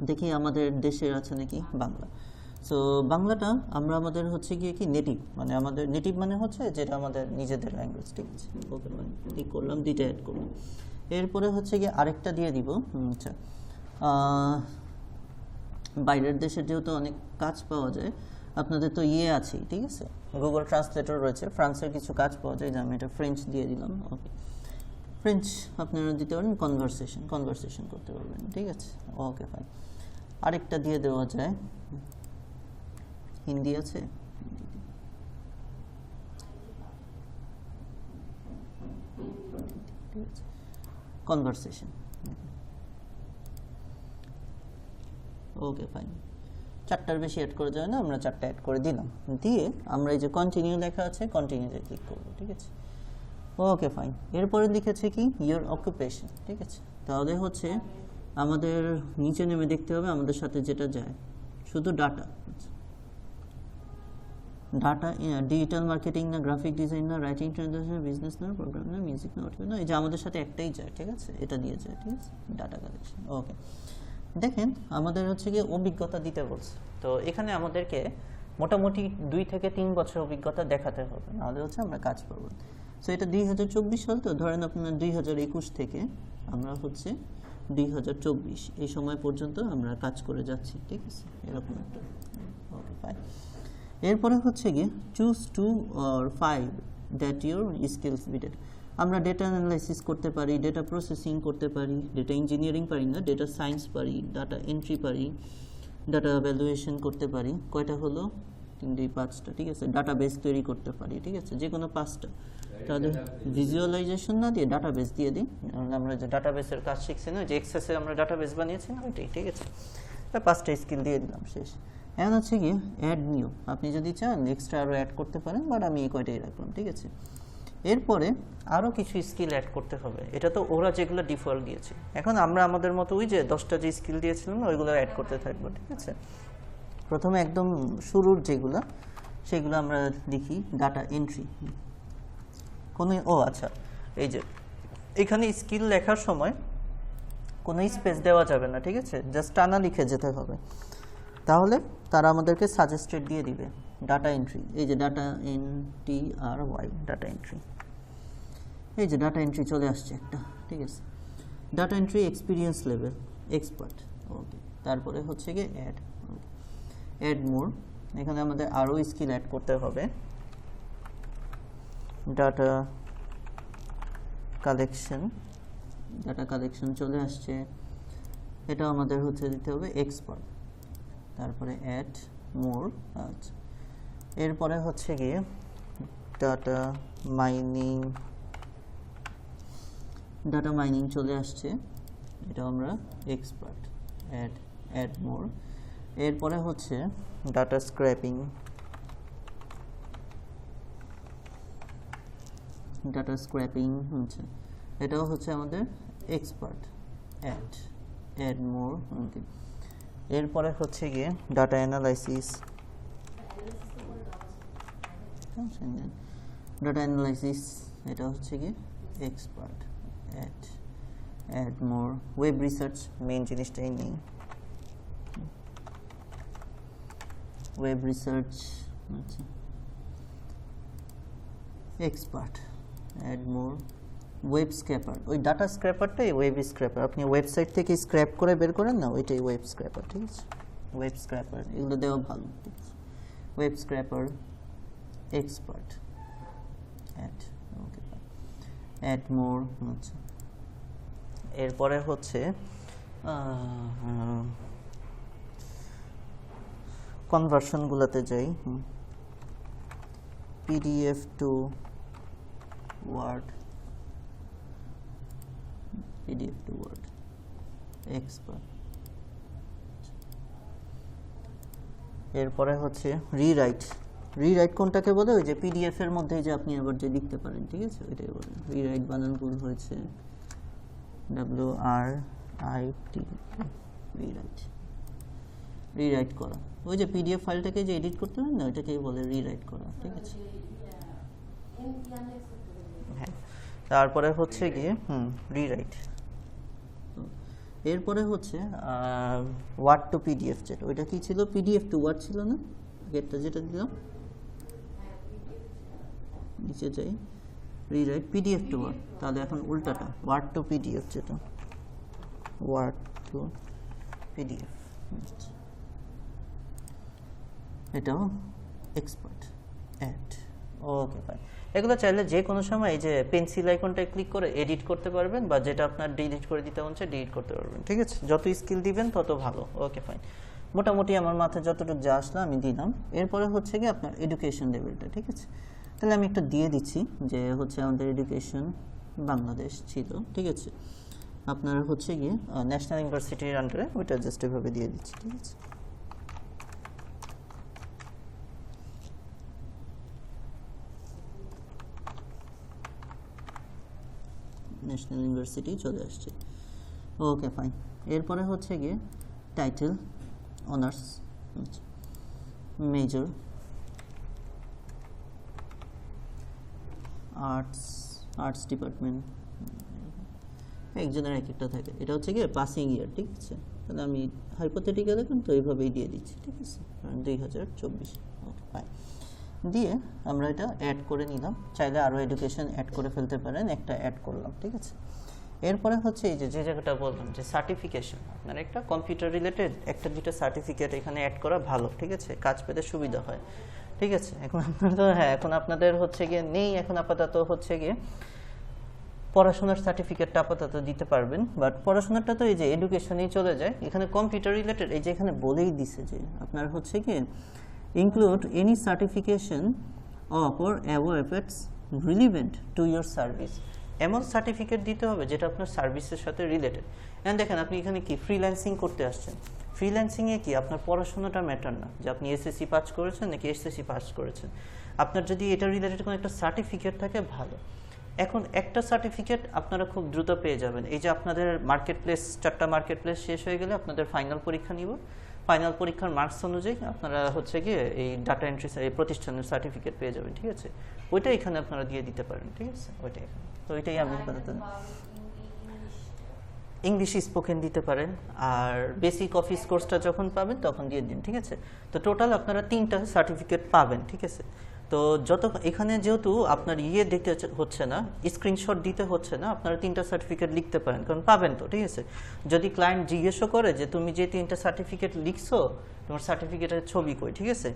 দেখি আমাদের দেশের আছে নাকি বাংলা। সো বাংলাটা আমরা আমাদের হচ্ছে গিয়ে কি নেটিভ, মানে আমাদের নেটিভ মানে হচ্ছে যেটা আমাদের নিজেদের ল্যাঙ্গুয়েজ, ঠিক আছে। ওকে, মানে ক্লিক করলাম, দুইটা অ্যাড করলাম। এরপরে হচ্ছে গিয়ে আরেকটা দিয়ে দিব, আচ্ছা বাইরের দেশের যেহেতু অনেক কাজ পাওয়া যায়, আপনাদের তো ইয়ে আছেই, ঠিক আছে, গুগল ট্রান্সলেটর রয়েছে, ফ্রান্সের কিছু কাজ পাওয়া যায়, যে আমি এটা ফ্রেঞ্চ দিয়ে দিলাম, ওকে। ফ্রেঞ্চ আপনারা দিতে পারেন, কনভারসেশন করতে পারবেন, ঠিক আছে, ওকে ফাইন। আরেকটা দিয়ে দেওয়া যায়, হিন্দি আছে, ঠিক আছে, কনভারসেশন, ওকে ফাইন। 4টার বেশি অ্যাড করে যায় না, আমরা 4টা অ্যাড করে দিলাম, দিয়ে আমরা এই যে কন্টিনিউ লেখা আছে, কন্টিনিউতে ক্লিক করব, ঠিক আছে, ওকে ফাইন। এরপরে লিখেছে কি ইয়োর অকুপেশন, ঠিক আছে। তাহলে হচ্ছে আমাদের নিচে নেমে দেখতে হবে আমাদের সাথে যেটা যায়, শুধু ডাটা, ডিজিটাল মার্কেটিং না, গ্রাফিক ডিজাইন না, রাইটিং ট্রান্সলেশন, বিজনেস না, প্রোগ্রাম না, মিউজিক না, অডিও না, এই যে আমাদের সাথে একটাই যায়, ঠিক আছে, এটা দিয়ে যায়, ঠিক আছে, ডাটা কালেকশন, ওকে। দেখেন আমাদের হচ্ছে গিয়ে অভিজ্ঞতা দিতে বলছে, তো এখানে আমাদেরকে মোটামুটি 2 থেকে 3 বছর অভিজ্ঞতা দেখাতে হবে, নাহলে হচ্ছে আমরা কাজ পাবো। সো এটা 2024 সাল, তো ধরেন আপনার 2021 থেকে আমরা হচ্ছে 2024 এই সময় পর্যন্ত আমরা কাজ করে যাচ্ছি, ঠিক আছে, এরকম একটা, ওকে ফাইন। এরপরে হচ্ছে গিয়ে choose 2 or 5 that your skills বিটেড। আমরা ডেটা অ্যানালাইসিস করতে পারি, ডেটা প্রসেসিং করতে পারি, ডেটা ইঞ্জিনিয়ারিং পারি না, ডেটা সায়েন্স পারি, ডাটা এন্ট্রি পারি, ডাটা ভ্যালুয়েশন করতে পারি, কয়টা হলো 3, 2, 5টা, ঠিক আছে, ডাটাবেস তৈরি করতে পারি, ঠিক আছে, যে কোনো 5টা। তাহলে ভিজুয়ালাইজেশন না দিয়ে ডাটাবেস দিয়ে দিই, আমরা যে ডাটাবেসের কাজ শিখছি না, যে এক্সেসে আমরা ডাটাবেস বানিয়েছি না, ওইটাই, ঠিক আছে, 5টা স্কিল দিয়ে দিলাম, শেষ। এখন হচ্ছে কি অ্যাড নিউ, আপনি যদি চান এক্সট্রা আরও অ্যাড করতে পারেন, বাট আমি এই কয়টাই রাখলাম, ঠিক আছে। এরপরে আরও কিছু স্কিল অ্যাড করতে হবে, এটা তো ওরা যেগুলো ডিফল্ট দিয়েছে, এখন আমরা আমাদের মতো ওই যে 10টা যে স্কিল দিয়েছিলাম না, ওইগুলো অ্যাড করতে থাকবো, ঠিক আছে। প্রথমে একদম শুরুর যেগুলো সেগুলো আমরা লিখি, ডাটা এন্ট্রি, আচ্ছা, এই যে এখানে স্কিল লেখার সময় কোনো স্পেস দেওয়া যাবে না, ঠিক আছে, জাস্ট টানা লিখে যেতে হবে, তাহলে তারা আমাদেরকে সাজেস্টেড দিয়ে দিবে। ডাটা এন্ট্রি, এই যে ডাটা NTRY, ডাটা এন্ট্রি, এই যে ডাটা এন্ট্রি চলে আসছে একটা, ঠিক আছে। Data entry experience level expert, okay. তারপরে হচ্ছে গিয়ে অ্যাড, ওকে। অ্যাড মোর, এখানে আমাদের আরও স্কিল অ্যাড করতে হবে। ডাটা কালেকশন চলে আসছে, এটা আমাদের হচ্ছে দিতে হবে এক্সপার্ট, তারপরে অ্যাড মোর। আচ্ছা, এরপরে হচ্ছে গিয়ে ডাটা মাইনিং চলে আসছে, এটা আমরা এক্সপার্ট, অ্যাড মোর। এরপরে হচ্ছে ডাটা স্ক্র্যাপিং হচ্ছে, এটাও হচ্ছে আমাদের এক্সপার্ট, অ্যাড মোর। ওকে, এরপরে হচ্ছে গিয়ে ডাটা অ্যানালাইসিস, এটা হচ্ছে গিয়ে expert, add more. Web research, main জিনিসটাই নেই, ওয়েব রিসার্চ, আচ্ছা expert, add more. Web scraper, ওই ডাটা স্ক্র্যাপারটাই ওয়েব স্ক্র্যাপার, আপনি ওয়েবসাইট থেকে স্ক্র্যাপ করে বের করেন না, ওইটাই ওয়েব স্ক্র্যাপার, ঠিক আছে? ওয়েব স্ক্র্যাপার এগুলো দেওয়া ভালো, ঠিক আছে? Web scraper expert, add more. আচ্ছা, এরপরে হচ্ছে কনভার্সনগুলোতে যাই, পিডিএফ টু ওয়ার্ড, এক্সপার্ট। এরপরে হচ্ছে রিরাইট কোনটাকে বলে? ওই যে পিডিএফ এর মধ্যে যে আপনি আবার যে লিখতে পারেন, ঠিক আছে, ওইটাই বলে রিরাইট। বানান ভুল হয়েছে, WRIT, রিরাইট করা। ওই যে পিডিএফ ফাইলটাকে যে এডিট করতে হয় না, ওইটাকেই বলে রিরাইট করা, ঠিক আছে? হ্যাঁ, তারপরে হচ্ছে গিয়ে রিরাইট। এরপরে হচ্ছে ওয়ার্ড টু পিডিএফ, যেটা ওইটা কি ছিল? পিডিএফ টু ওয়ার্ড ছিল না গেটটা, যেটা দিলাম নিচে যাই, রিরাইট পিডিএফ টু ওয়ার্ড। তাহলে এখন উল্টাটা ওয়ার্ড টু পিডিএফ, যেটা ওয়ার্ড টু পিডিএফ, এটাও এক্সপার্ট, অ্যাড। Okay fine. এগুলো চাইলে যে কোনো সময় এই যে পেন্সিল আইকনটা ক্লিক করে এডিট করতে পারবেন, বা যেটা আপনার ডিলিট করে দিতে হচ্ছে ডিলিট করতে পারবেন, ঠিক আছে? যত স্কিল দিবেন তত ভালো। ওকে ফাইন, মোটামুটি আমার মাথায় যতটুকু যা আসলো আমি দিলাম। এরপরে হচ্ছে কি আপনার এডুকেশন লেভেলটা, ঠিক আছে? তাহলে আমি একটা দিয়ে দিচ্ছি যে হচ্ছে আমাদের এডুকেশন বাংলাদেশ ছিল, ঠিক আছে? আপনার হচ্ছে গিয়ে ন্যাশনাল ইউনিভার্সিটির আন্ডারে, ওইটা জাস্ট এভাবে দিয়ে দিচ্ছি, ঠিক আছে? ন্যাশনাল ইউনিভার্সিটি চলে আসছে। ওকে ফাইন। এরপরে হচ্ছে গিয়ে title, honours, major, arts department, একজনের এক একটা থাকে। এটা হচ্ছে গিয়ে পাসিং ইয়ার, ঠিক আছে? তাহলে আমি হাইপোথেটিক্যাল এখন তো এইভাবেই দিয়ে দিচ্ছি, ঠিক আছে? 2024। ওকে ফাইন, দিয়ে আমরা এটা অ্যাড করে নিলাম। চাইলে আরও এডুকেশন অ্যাড করে ফেলতে পারেন, একটা অ্যাড করলাম, ঠিক আছে? এরপরে হচ্ছে এই যে জায়গাটা বললাম যে সার্টিফিকেশন, আপনার একটা কম্পিউটার রিলেটেড একটা দুটো সার্টিফিকেট এখানে অ্যাড করা ভালো, ঠিক আছে? কাজ পেতে সুবিধা হয়, ঠিক আছে? এখন আপনার তো এখন আপনাদের হচ্ছে গিয়ে নেই, এখন আপাতত হচ্ছে গিয়ে পড়াশোনার সার্টিফিকেটটা আপাতত দিতে পারবেন, বাট পড়াশোনাটা তো এই যে এডুকেশনেই চলে যায়। এখানে কম্পিউটার রিলেটেড এই যে এখানে বলেই দিছে যে আপনার হচ্ছে গিয়ে include any certification of or above effects relevant to your service, এমন সার্টিফিকেট দিতে হবে যেটা আপনার সার্ভিসের সাথে রিলেটেড। এন্ড দেখেন আপনি এখানে কি ফ্রিল্যান্সিং করতে আসছেন, ফ্রিল্যান্সিংয়ে কি আপনার পড়াশোনাটা ম্যাটার না, যে আপনি এসএসসি পাস করেছেন নাকি এসএসসি পাস করেছেন। আপনার যদি এটা রিলেটেড কোনো একটা সার্টিফিকেট থাকে ভালো। এখন একটা সার্টিফিকেট আপনারা খুব দ্রুত পেয়ে যাবেন। এই যে আপনাদের মার্কেট প্লেস, 4টা মার্কেট প্লেস শেষ হয়ে গেলে আপনাদের ফাইনাল পরীক্ষা নিব, ফাইনাল পরীক্ষার মার্কস অনুযায়ী আপনারা হচ্ছে গিয়ে এই ডাটা এন্ট্রি এই প্রতিষ্ঠানের সার্টিফিকেট পেয়ে যাবেন, ঠিক আছে? ওইটা এখানে আপনারা দিয়ে দিতে পারেন, ঠিক আছে? ওইটাই এখানে, তো ওইটাই আমি ইংলিশ স্পোকেন দিতে পারেন, আর বেসিক অফিস কোর্সটা যখন পাবেন তখন দিয়ে দিন, ঠিক আছে? তো টোটাল আপনারা 3টা সার্টিফিকেট পাবেন, ঠিক আছে? তো যত এখানে যেহেতু আপনার দিতে হচ্ছে না, স্ক্রিনশট দিতে হচ্ছে না, আপনারা 3টা সার্টিফিকেট লিখতে পারেন, কারণ পাবেন তো, ঠিক আছে। যদি ক্লায়েন্ট জিজ্ঞেসও করে যে তুমি যে 3টা সার্টিফিকেট লিখছো তোমার সার্টিফিকেটের ছবি কই, ঠিক আছে,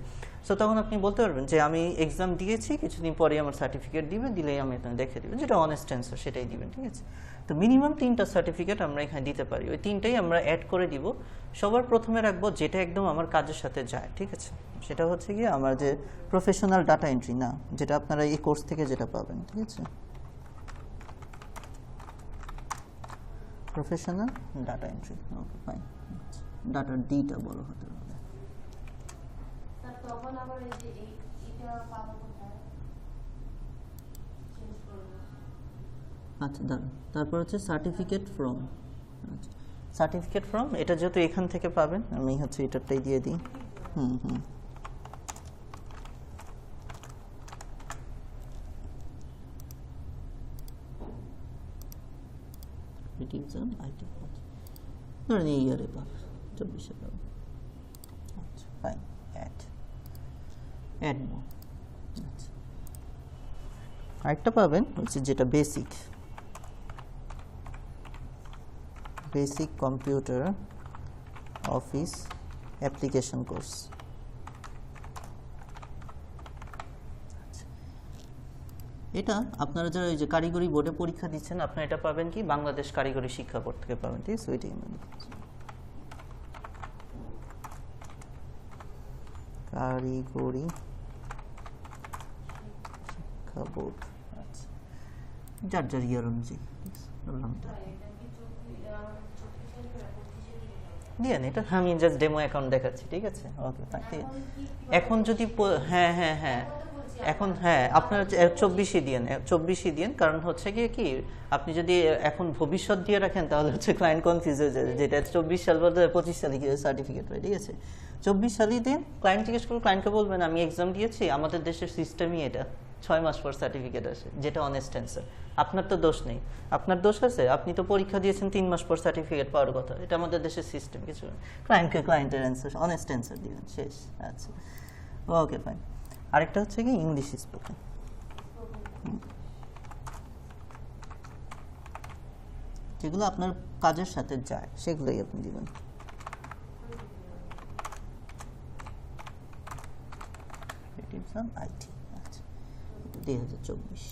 সো তখন আপনি বলতে পারবেন যে আমি এক্সাম দিয়েছি, কিছুদিন পরে আমার সার্টিফিকেট দিবে, দিলেই আমি এখানে দেখে দিবেন, যেটা অনেস্ট অ্যান্সার সেটাই দিবেন, ঠিক আছে। তো মিনিমাম 3টা সার্টিফিকেট আমরা এখানে দিতে পারি, ওই 3টাই আমরা অ্যাড করে দিব। সবার প্রথমে রাখবো যেটা একদম আমার কাজের সাথে যায়, ঠিক আছে, সেটা হচ্ছে গিয়ে আমার যে প্রফেশনাল ডাটা এন্ট্রি, না যেটা আপনারা এই কোর্স থেকে যেটা পাবেন, ঠিক আছে, professional data entry. Okay fine, ডাটার ডিটা বড় হতে হবে। স্যার তখন আবার এই যে এটা পাবো কোথায় চেঞ্জ করব? আচ্ছা দাঁড়ান, তারপর হচ্ছে সার্টিফিকেট ফ্রম। আচ্ছা সার্টিফিকেট ফ্রম, এটা যেহেতু এখান থেকে পাবেন, আমি হচ্ছে এটারটাই দিয়ে দিই। হুম এক্সাম আইটি ধরেন এই ইয়ারে পাবে, 24-এ পাবে। আচ্ছা ফাইন, অ্যাড মোর। আচ্ছা আরেকটা পাবেন হচ্ছে যেটা basic computer office application course. এটা আপনারা যারা এই যে কারিগরি বোর্ডে পরীক্ষা দিচ্ছেন, আপনারা এটা পাবেন কি বাংলাদেশ কারিগরি শিক্ষা বোর্ড থেকে পাবেন, ঠিক আছে, ওইটাই মানে কারিগরি শিক্ষা বোর্ড। আচ্ছা যার যার ইয়ার অনুযায়ী দিয়ে এটা আমি জাস্ট ডেমো অ্যাকাউন্ট দেখাচ্ছি, ঠিক আছে। ওকে ফাইন, এখন যদি হ্যাঁ এখন আপনার 24ই দিন, কারণ হচ্ছে কি আপনি যদি এখন ভবিষ্যৎ দিয়ে রাখেন তাহলে হচ্ছে ক্লায়েন্ট কনফিউজ হয়ে যাবে, যেটা 24 সাল বলতে 25 সালে কি সার্টিফিকেট হয়, ঠিক আছে। 24 সালই দিন, ক্লায়েন্ট জিজ্ঞেস করবে, ক্লায়েন্টকে বলবেন আমি এক্সাম দিয়েছি, আমাদের দেশের সিস্টেমই এটা 6 মাস পর সার্টিফিকেট আসে, যেটা অনেস্ট অ্যান্সার। আপনার তো দোষ নেই, আপনার দোষ আছে, আপনি তো পরীক্ষা দিয়েছেন 3 মাস পর সার্টিফিকেট পাওয়ার কথা, এটা আমাদের দেশের সিস্টেম, কিছু ক্লায়েন্টের অ্যান্সার অনেস্ট অ্যান্সার দিবেন, শেষ। আচ্ছা ওকে ফাইন। আরেকটা হচ্ছে কি ইংলিশ স্পোকেন, যেগুলো আপনার কাজের সাথে যায় সেগুলোই আপনি দিবেন। আইটি, আচ্ছা 2024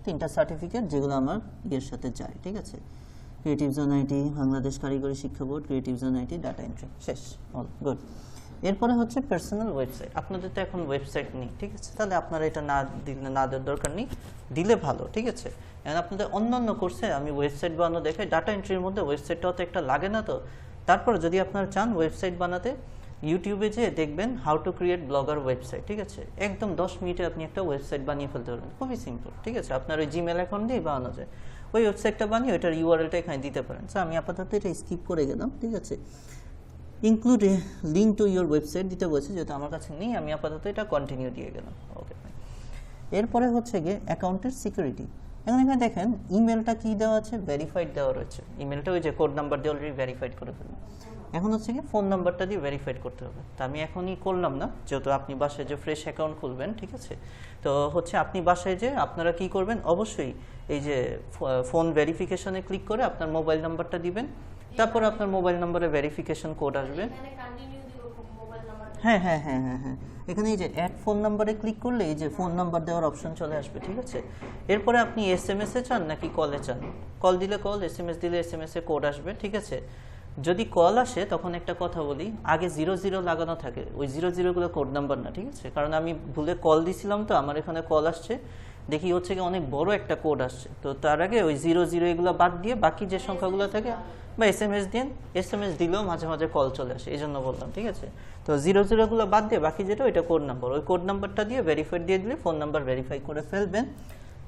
3টা সার্টিফিকেট যেগুলো আমার ইয়ের সাথে যায়, ঠিক আছে। ক্রিয়েটিভ জোন আইটি, বাংলাদেশ কারিগরি শিক্ষা board, creative zone IT, data entry, শেষ, অল গুড। এরপরে হচ্ছে পার্সোনাল ওয়েবসাইট। আপনাদের তো এখন ওয়েবসাইট নেই, ঠিক আছে, তাহলে আপনারা এটা না দেওয়ার দরকার নেই, দিলে ভালো, ঠিক আছে। এখন আপনাদের অন্যান্য কোর্সে আমি ওয়েবসাইট বানানো দেখাই, ডাটা এন্ট্রির মধ্যে ওয়েবসাইটটাও তো একটা লাগে না, তো তারপরে যদি আপনারা চান ওয়েবসাইট বানাতে, ইউটিউবে যেয়ে দেখবেন how to create blogger website, ঠিক আছে, একদম 10 মিনিটে আপনি একটা ওয়েবসাইট বানিয়ে ফেলতে পারবেন, খুবই সিম্পল, ঠিক আছে। আপনার ওই জিমেল অ্যাকাউন্ট দিয়ে বানানো যায়, ওই ওয়েবসাইটটা বানিয়ে ওইটার ইউআরএলটা এখানে দিতে পারেন। সো আমি আপাতত এটা স্কিপ করে গেলাম, ঠিক আছে। Include link to your website দিতে বলছে, যেহেতু আমার কাছে নেই, আমি আপাতত এটা কন্টিনিউ দিয়ে গেলাম। ওকে, এরপরে হচ্ছে গিয়ে অ্যাকাউন্টের সিকিউরিটি। এখানে দেখেন ইমেলটা কি দেওয়া আছে, ভেরিফাইড দেওয়া রয়েছে, ইমেলটা ওই যে কোড নাম্বার দিয়ে অলরেডি ভেরিফাইড করে ফেললাম। এখন হচ্ছে কি ফোন নাম্বারটা দিয়ে ভেরিফাইড করতে হবে, তো আমি এখনই করলাম না, যেহেতু আপনি বাসায় যে ফ্রেশ অ্যাকাউন্ট খুলবেন, ঠিক আছে। তো হচ্ছে আপনি বাসায় যে আপনারা কি করবেন, অবশ্যই এই যে ফোন ভেরিফিকেশনে ক্লিক করে আপনার মোবাইল নাম্বারটা দিবেন, তারপর আপনার মোবাইল নাম্বারে ভেরিফিকেশন কোড আসবে। হ্যাঁ, এখানে এই যে অ্যাড ফোন নাম্বারে ক্লিক করলে এই যে ফোন নাম্বার দেওয়ার অপশন চলে আসবে, ঠিক আছে। এরপরে আপনি এসএমএস-এ চান নাকি কলে চান, কল দিলে কল, এসএমএস দিলে এসএমএস-এ কোড আসবে, ঠিক আছে। যদি কল আসে তখন একটা কথা বলি, আগে 00 লাগানো থাকে, ওই 00 গুলো কোড নাম্বার না, ঠিক আছে, কারণ আমি ভুলে কল দিছিলাম, তো আমার এখানে কল আসছে, দেখি হচ্ছে কি অনেক বড় একটা কোড আসছে, তো তার আগে ওই 00 এগুলো বাদ দিয়ে বাকি যে সংখ্যাগুলো থাকে বা এসএমএস দিন, এসএমএস দিলেও মাঝে মাঝে কল চলে আসে, এই জন্য বললাম, ঠিক আছে। তো 00 গুলো বাদ দিয়ে বাকি যেটা ওইটা কোড নাম্বার, ওই কোড নাম্বারটা দিয়ে ভেরিফাইড দিয়ে দিলে ফোন নাম্বার ভেরিফাই করে ফেলবেন।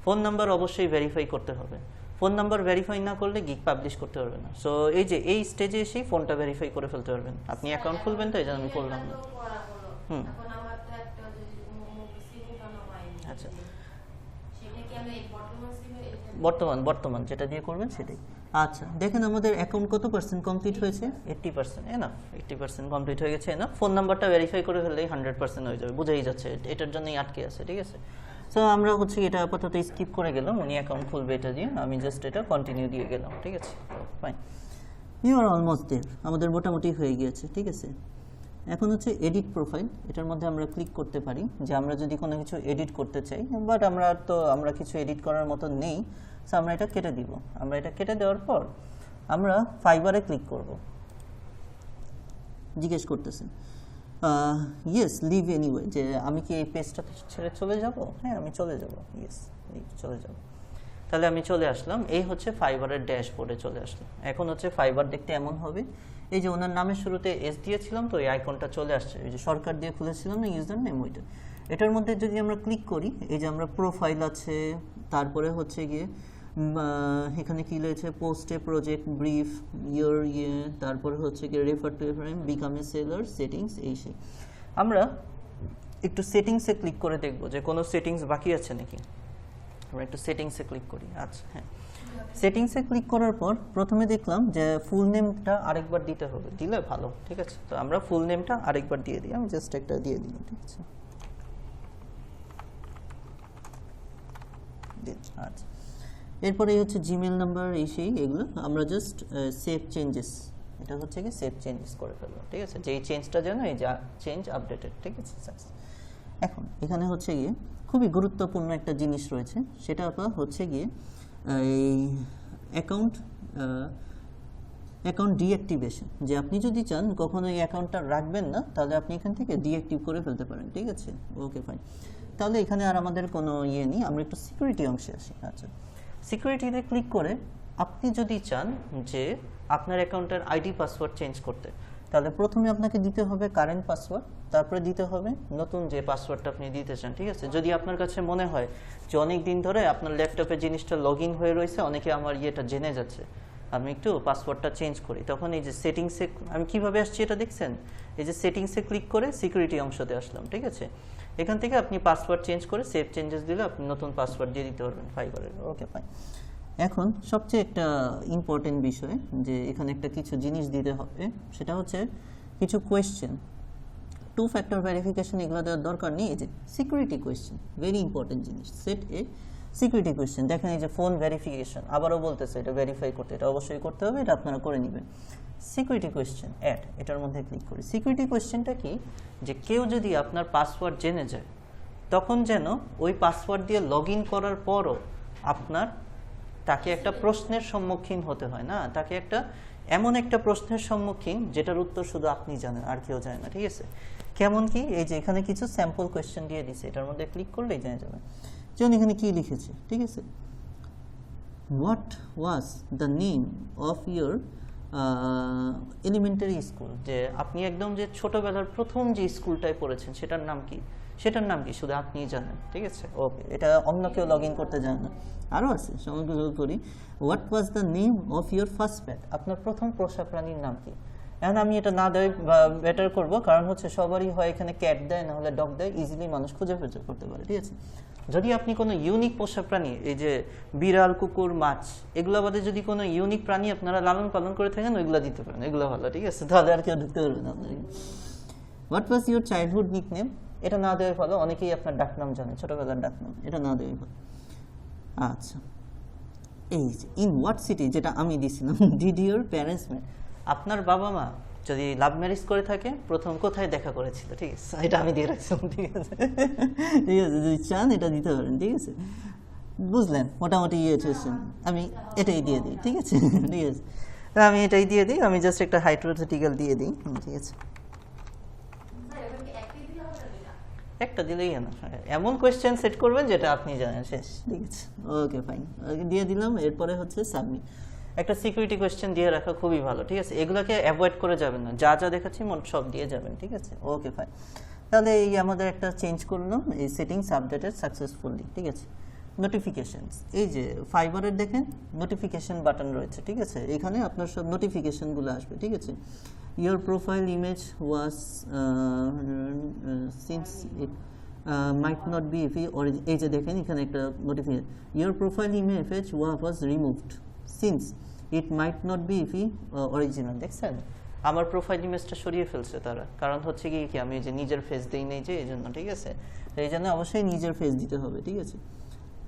ফোন নাম্বার অবশ্যই ভেরিফাই করতে হবে, ফোন নাম্বার ভেরিফাই না করলে গিগ পাবলিশ করতে পারবে না। সো এই যে এই স্টেজে এসেই ফোনটা ভেরিফাই করে ফেলতে পারবেন, আপনি অ্যাকাউন্ট খুলবেন, তো এই জন্য আমি করলাম না। আচ্ছা বর্তমান যেটা দিয়ে করবেন সেটাই। আচ্ছা দেখেন আমাদের অ্যাকাউন্ট কত পার্সেন্ট কমপ্লিট হয়েছে? 80%। এনাফ, 80% কমপ্লিট হয়ে গেছে। এনাফ, ফোন নাম্বারটা ভেরিফাই করে ফেললেই 100% হয়ে যাবে, বুঝেই যাচ্ছে এটার জন্যই আটকে আছে, ঠিক আছে। সো আমরা হচ্ছে এটা আপাতত স্কিপ করে গেলাম, উনি অ্যাকাউন্ট খুলবে এটা দিয়ে, আমি জাস্ট এটা কন্টিনিউ দিয়ে গেলাম, ঠিক আছে। Fine, you are almost there, আমাদের মোটামুটি হয়ে গিয়েছে, ঠিক আছে। এখন হচ্ছে এডিট প্রোফাইল, এটার মধ্যে আমরা ক্লিক করতে পারি যে আমরা যদি কোনো কিছু এডিট করতে চাই, বাট আমরা কিছু এডিট করার মতো নেই, সো আমরা এটা কেটে দিব। আমরা এটা কেটে দেওয়ার পর আমরা ফাইবারে ক্লিক করব। জিজ্ঞেস করতেছে ইয়েস লিভ এনিওয়ে, যে আমি কি এই পেজটা ছেড়ে চলে যাব? হ্যাঁ আমি চলে যাব, ইয়েস চলে যাব। তাহলে আমি চলে আসলাম, এই হচ্ছে ফাইবারের ড্যাশবোর্ডে চলে আসলাম। এখন হচ্ছে ফাইবার দেখতে এমন হবে, এই যে ওনার নামের শুরুতে এস দিয়েছিলাম তো এই আইকনটা চলে আসছে, এই যে সরকার দিয়ে খুলেছিলাম না ইউজার নেম, ওইটা। এটার মধ্যে যদি আমরা ক্লিক করি, এই যে আমরা প্রোফাইল আছে, তারপরে হচ্ছে গিয়ে এখানে কি রয়েছে, পোস্টে প্রজেক্ট ব্রিফ, তারপরে হচ্ছে গিয়ে refer to reference, become a seller, settings, এই সেই। আমরা একটু সেটিংসে ক্লিক করে দেখব যে কোনো সেটিংস বাকি আছে নাকি। আমরা একটু সেটিংসে ক্লিক করি। আচ্ছা হ্যাঁ, সেটিংসে ক্লিক করার পর প্রথমে দেখলাম যে ফুল নেমটা আরেকবার দিতে হবে, দিলে ভালো, ঠিক আছে। তো আমরা ফুল নেমটা আরেকবার দিয়ে দিই, আমি জাস্ট একটা দিয়ে দিলাম, ঠিক আছে। আচ্ছা, এরপরে হচ্ছে জিমেল নাম্বার, এই সেই, এগুলো আমরা জাস্ট সেভ চেঞ্জেস, এটা হচ্ছে কি সেভ চেঞ্জেস করে ফেলবো, ঠিক আছে। যেই চেঞ্জটা যেন এই যা চেঞ্জ আপডেটেড, ঠিক আছে। এখন এখানে হচ্ছে গিয়ে খুবই গুরুত্বপূর্ণ একটা জিনিস রয়েছে, সেটা হচ্ছে গিয়ে এই অ্যাকাউন্ট ডিঅ্যাক্টিভেশন, যে আপনি যদি চান কখনো এই অ্যাকাউন্টটা রাখবেন না, তাহলে আপনি এখান থেকে ডিঅ্যাক্টিভ করে ফেলতে পারেন, ঠিক আছে। ওকে ফাইন, তাহলে এখানে আর আমাদের কোনো ইয়ে নেই, আমরা একটু সিকিউরিটি অংশে আসি। আচ্ছা, সিকিউরিটিতে ক্লিক করে আপনি যদি চান যে আপনার অ্যাকাউন্টের আইডি পাসওয়ার্ড চেঞ্জ করতে, তাহলে প্রথমে আপনাকে দিতে হবে কারেন্ট পাসওয়ার্ড, তারপরে দিতে হবে নতুন যে পাসওয়ার্ডটা আপনি দিতে চান, ঠিক আছে। যদি আপনার কাছে মনে হয় যে অনেক দিন ধরে আপনার ল্যাপটপে জিনিসটা লগ ইন হয়ে রয়েছে, অনেকে আমার ইয়েটা জেনে যাচ্ছে, আমি একটু পাসওয়ার্ডটা চেঞ্জ করি, তখন এই যে সেটিংসে আমি কিভাবে আসছি এটা দেখছেন, এই যে সেটিংসে ক্লিক করে সিকিউরিটি অংশতে আসলাম, ঠিক আছে। এখান থেকে আপনি পাসওয়ার্ড চেঞ্জ করে সেভ চেঞ্জেস দিলে আপনি নতুন পাসওয়ার্ড দিয়ে দিতে পারবেন ফাইবারের। ওকে ফাইন, এখন সবচেয়ে একটা ইম্পর্টেন্ট বিষয় যে এখানে একটা কিছু জিনিস দিতে হবে, সেটা হচ্ছে কিছু কোয়েশ্চেন, 2 ফ্যাক্টর ভেরিফিকেশন, এগুলো দেওয়ার দরকার নেই। এই যে সিকিউরিটি কোয়েশ্চেন, ভেরি ইম্পর্টেন্ট জিনিস, সেট এ সিকিউরিটি কোয়েশ্চেন। দেখেন এই যে ফোন ভেরিফিকেশন, আবারও বলতেছে এটা ভেরিফাই করতে, এটা অবশ্যই করতে হবে, এটা আপনারা করে নেবেন। সিকিউরিটি কোয়েশ্চেন অ্যাড, এটার মধ্যে ক্লিক করি। সিকিউরিটি কোয়েশ্চেনটা কি, যে কেউ যদি আপনার পাসওয়ার্ড জেনে যায়, তখন যেন ওই পাসওয়ার্ড দিয়ে লগ ইন করার পরও তাকে একটা প্রশ্নের সম্মুখীন হতে হয় না, তাকে এমন একটা প্রশ্নের সম্মুখীন যেটার উত্তর শুধু আপনি জানেন, আর কেউ জানে না, ঠিক আছে। কেমন কি, এই যে এখানে কিছু স্যাম্পল কোয়েশ্চেন দিয়ে দিছে, এটার মধ্যে ক্লিক করলেই জানা যাবে। যেমন এখানে কি লিখেছে, ঠিক আছে, what was the name of your elementary school, যে আপনি একদম যে ছোটবেলার প্রথম যে স্কুলটায় পড়েছেন সেটার নাম কি, শুধু আপনিই জানেন, ঠিক আছে। ওকে, এটা অন্য কেউ লগ ইন করতে জানে না। আরও আছে, সমগ্র করি, what was the name of your first pet, আপনার প্রথম পোষা প্রাণীর নাম কি। এখন আমি এটা না দেয় বেটার করব, কারণ হচ্ছে সবারই হয় এখানে ক্যাট দেয়, না হলে ডগ দেয়, ইজিলি মানুষ খুঁজে করতে পারে, ঠিক আছে। যদি আপনি কোনো ইউনিক পোষা প্রাণী, এই যে বিড়াল, কুকুর, মাছ, এগুলো বাদে যদি কোনো ইউনিক প্রাণী আপনারা লালন পালন করে থাকেন, ওইগুলো দিতে পারেন, এগুলো ভালো, ঠিক আছে, তাহলে আর কেউ ঢুকতে পারবে না আপনার। What was your childhood nickname, এটা না দেওয়াই ভালো, অনেকেই আপনার ডাকনাম জানে, ছোটবেলার ডাকনাম, এটা না দেওয়াই ভালো। আচ্ছা, এই যে ইন হোয়াট সিটি, যেটা আমি দিছিলাম, ডিড ইউর প্যারেন্টস মেট, আপনার বাবা মা যদি লাভ ম্যারেজ করে থাকে প্রথম কোথায় দেখা করেছিল, ঠিক আছে, এটা আমি দিয়ে রাখছিলাম, ঠিক আছে। ঠিক আছে, যদি চান এটা দিতে পারেন, ঠিক আছে, বুঝলেন মোটামুটি ইয়ে হচ্ছে, আমি এটাই দিয়ে দিই, ঠিক আছে। ঠিক আছে, আমি এটাই দিয়ে দিই, আমি জাস্ট একটা হাইপোথেটিক্যাল দিয়ে দিই, ঠিক আছে। একটা দিলেই না, এমন কোয়েশ্চেন সেট করবেন যেটা আপনি জানেন, শেষ, ঠিক আছে। ওকে ফাইন, দিয়ে দিলাম। এরপরে হচ্ছে সাবমিট, একটা সিকিউরিটি কোয়েশ্চেন দিয়ে রাখা খুবই ভালো, ঠিক আছে। এগুলোকে অ্যাভয়েড করে যাবেন না, যা যা দেখাচ্ছি সব দিয়ে যাবেন, ঠিক আছে। ওকে ফাইন, তাহলে এই আমাদের একটা চেঞ্জ করলাম, এই সেটিংস আপডেটেড সাকসেসফুলি, ঠিক আছে। নোটিফিকেশনস, এই যে ফাইবারের দেখেন নোটিফিকেশন বাটন রয়েছে, ঠিক আছে, এখানে আপনার সব নোটিফিকেশনগুলো আসবে, ঠিক আছে। Your profile image was since it might not be if এই যে দেখেন এখানে একটা notification your profile image was removed since it might not be if original দেখছেন আমার প্রোফাইল ইমেজটা সরিয়ে ফেলছে তারা কারণ হচ্ছে কি আমি যে নিজের ফেস দেই নাই যে এইজন্য ঠিক আছে এই জন্য অবশ্যই নিজের ফেস দিতে হবে ঠিক আছে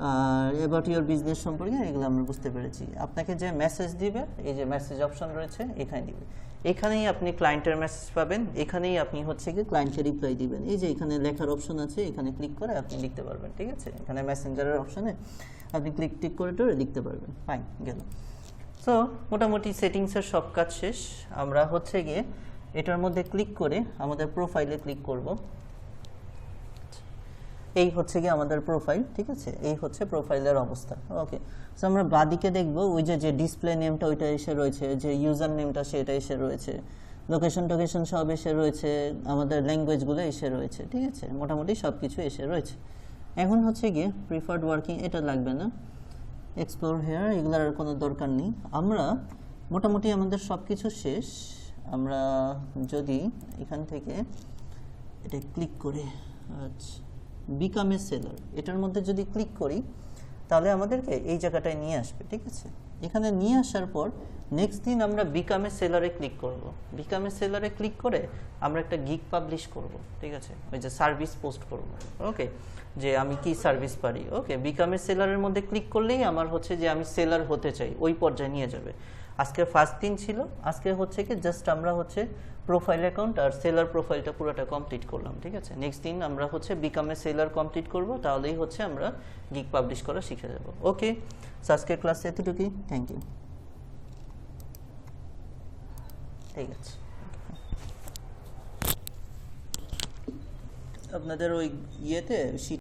আর অ্যাবাউট ইওর বিজনেস সম্পর্কে এগুলো আমরা বুঝতে পেরেছি আপনাকে যে মেসেজ দিবে এই যে মেসেজ অপশন রয়েছে এখানে দিবে এখানেই আপনি ক্লায়েন্টের মেসেজ পাবেন এখানেই আপনি হচ্ছে কি ক্লায়েন্টকে রিপ্লাই দিবেন এই যে এখানে লেখার অপশন আছে এখানে ক্লিক করে আপনি লিখতে পারবেন ঠিক আছে এখানে মেসেঞ্জারের অপশনে আপনি ক্লিক করে লিখতে পারবেন ফাইন গেল সো মোটামুটি সেটিংসের সব কাজ শেষ আমরা হচ্ছে গিয়ে এটার মধ্যে ক্লিক করে আমাদের প্রোফাইলে ক্লিক করব এই হচ্ছে গিয়ে আমাদের প্রোফাইল ঠিক আছে এই হচ্ছে প্রোফাইলের অবস্থা ওকে সো আমরা বাদিকে দেখব ওই যে ডিসপ্লে নেমটা ওইটা এসে রয়েছে যে ইউজার নেমটা সেটা এসে রয়েছে লোকেশন সব এসে রয়েছে আমাদের ল্যাঙ্গুয়েজগুলো এসে রয়েছে ঠিক আছে মোটামুটি সব কিছু এসে রয়েছে এখন হচ্ছে গিয়ে প্রিফার্ড ওয়ার্কিং এটা লাগবে না এক্সপ্লোর হেয়ার এগুলোর আর কোনো দরকার নেই আমরা মোটামুটি আমাদের সব কিছু শেষ আমরা যদি এখান থেকে এটা ক্লিক করি আচ্ছা বিকাম এ সেলার এটার মধ্যে যদি ক্লিক করি তাহলে আমাদেরকে এই জায়গাটায় নিয়ে আসবে ঠিক আছে এখানে নিয়ে আসার পর নেক্সট দিন আমরা বিকাম এ সেলারে ক্লিক করব বিকাম এ সেলারে ক্লিক করে আমরা একটা গিগ পাবলিশ করব ঠিক আছে ওই যে সার্ভিস পোস্ট করব ওকে যে আমি কি সার্ভিস পারি ওকে বিকাম এ সেলারের মধ্যে ক্লিক করলেই আমার হচ্ছে যে আমি সেলার হতে চাই ওই পর্যায়ে নিয়ে যাবে আজকে ফার্স্ট দিন ছিল আজকে হচ্ছে কি জাস্ট আমরা হচ্ছে প্রোফাইল অ্যাকাউন্ট আর সেলার প্রোফাইলটা পুরোটা কমপ্লিট করলাম ঠিক আছে নেক্সট দিন আমরা হচ্ছে বিকাম এ সেলার কমপ্লিট করব তাহলেই হচ্ছে আমরা গিগ পাবলিশ করা শিখে যাব ওকে সো আজকের ক্লাসে এতটুকুই থ্যাংক ইউ ঠিক আছে আপনাদের ওই ইয়েতে শীট